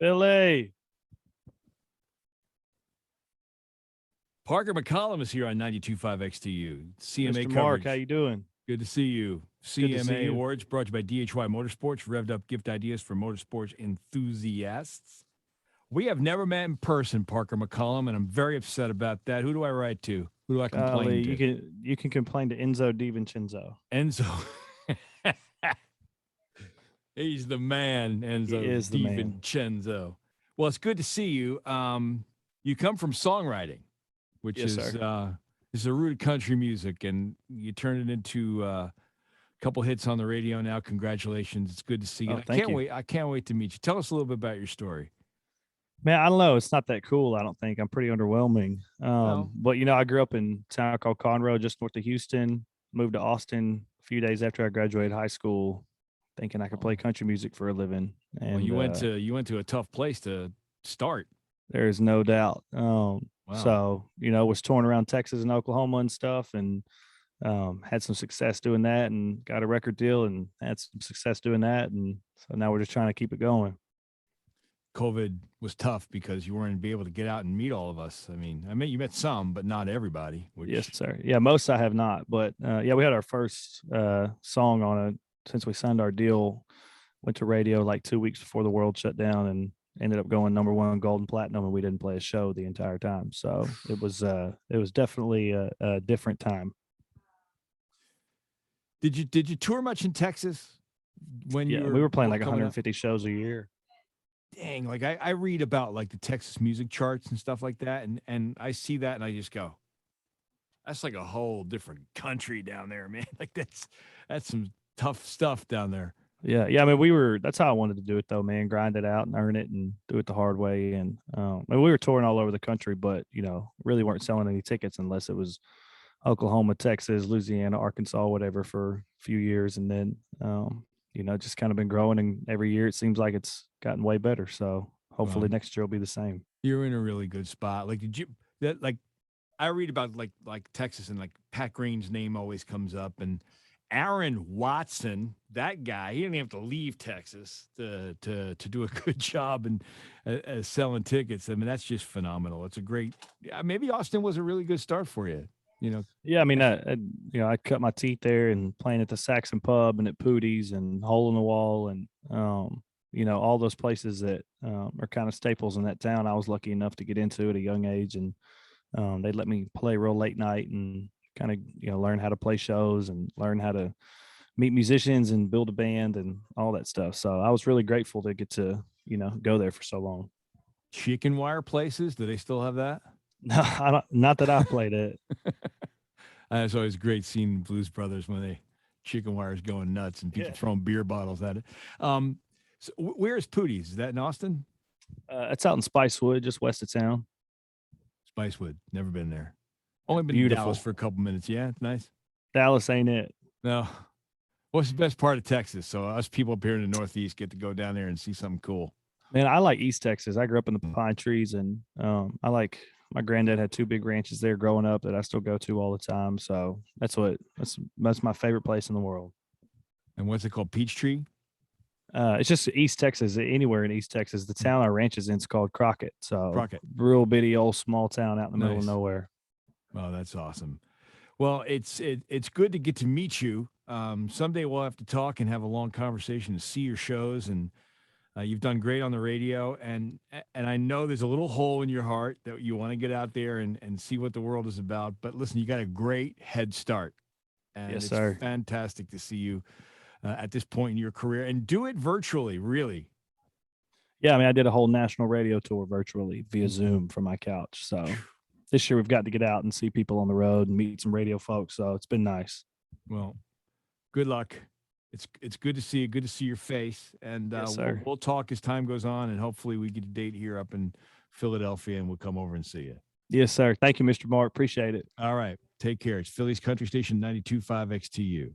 Philly. Parker McCollum is here on 92.5 XTU. CMA Mr. coverage. Mark, how you doing? Good to see you. Good to see CMA you. Awards brought to you by DHY Motorsports, revved up gift ideas for motorsports enthusiasts. We have never met in person, Parker McCollum, and I'm very upset about that. Who do I write to? Who do I complain to? You can complain to Enzo DiVincenzo. Enzo. He's the man, Enzo He is the man. DiVincenzo. Well, it's good to see you. You come from songwriting, which Yes, is sir. is a root of country music, and you turned it into a couple hits on the radio now. Congratulations. It's good to see you. Oh, thank you. I can't wait to meet you. Tell us a little bit about your story. Man, I don't know. It's not that cool, I don't think. I'm pretty underwhelming. No. But, I grew up in a town called Conroe, just north of Houston, moved to Austin a few days after I graduated high school, thinking I could play country music for a living. And Well, you went to a tough place to start. There's no doubt. Wow. So, was touring around Texas and Oklahoma and stuff, and had some success doing that, and got a record deal and had some success doing that. And so now we're just trying to keep it going. COVID was tough because you weren't be able to get out and meet all of us. I mean, you met some, but not everybody. Yes, sir. Yeah, most I have not, but yeah, we had our first song on it since we signed our deal. Went to radio like 2 weeks before the world shut down, and ended up going #1 gold and platinum, and we didn't play a show the entire time. So it was definitely a different time. Did you tour much in Texas? We were playing like 150 shows a year. Dang, like I read about like the Texas music charts and stuff like that, and I see that and I just go, that's like a whole different country down there, man. Like that's some tough stuff down there. Yeah. I mean, that's how I wanted to do it though, man. Grind it out and earn it and do it the hard way. And we were touring all over the country, but really weren't selling any tickets unless it was Oklahoma, Texas, Louisiana, Arkansas, whatever, for a few years, and then just kind of been growing, and every year it seems like it's gotten way better. So hopefully next year will be the same. You're in a really good spot. Like, I read about like Texas, and like Pat Green's name always comes up, and Aaron Watson, that guy, he didn't have to leave Texas to do a good job and selling tickets. I mean, that's just phenomenal. It's a great. Maybe Austin was a really good start for you. Yeah, I mean, I cut my teeth there and playing at the Saxon Pub and at Pootie's and Hole in the Wall, and all those places that are kind of staples in that town. I was lucky enough to get into at a young age, and they let me play real late night and kind of learn how to play shows and learn how to meet musicians and build a band and all that stuff. So I was really grateful to get to go there for so long. Chicken wire places, do they still have that? No, not that I played it. It's always great seeing Blues Brothers when they chicken wires going nuts and people throwing beer bottles at it. So where is Pootie's? Is that in Austin? It's out in Spicewood, just west of town. Spicewood, never been there. Only been to Dallas for a couple minutes. Yeah, it's nice. Dallas ain't it? No. What's the best part of Texas? So us people up here in the Northeast get to go down there and see something cool. Man, I like East Texas. I grew up in the pine trees, and my granddad had 2 big ranches there growing up that I still go to all the time. So that's my favorite place in the world. And what's it called? Peachtree? It's just East Texas, anywhere in East Texas. The town our ranch is in is called Crockett. So Crockett. Real bitty old small town out in the middle of nowhere. Oh, that's awesome. Well, it's good to get to meet you. Someday we'll have to talk and have a long conversation to see your shows, and you've done great on the radio, and I know there's a little hole in your heart that you want to get out there and see what the world is about. But listen, you got a great head start, and yes, it's sir. Fantastic to see you at this point in your career, and do it virtually, really. Yeah, I mean, I did a whole national radio tour virtually via Zoom from my couch. So this year we've got to get out and see people on the road and meet some radio folks. So it's been nice. Well, good luck. It's good to see you. Good to see your face. And yes, we'll talk as time goes on, and hopefully we get a date here up in Philadelphia, and we'll come over and see you. Yes, sir. Thank you, Mr. Mark. Appreciate it. All right. Take care. It's Philly's Country Station 92.5 XTU.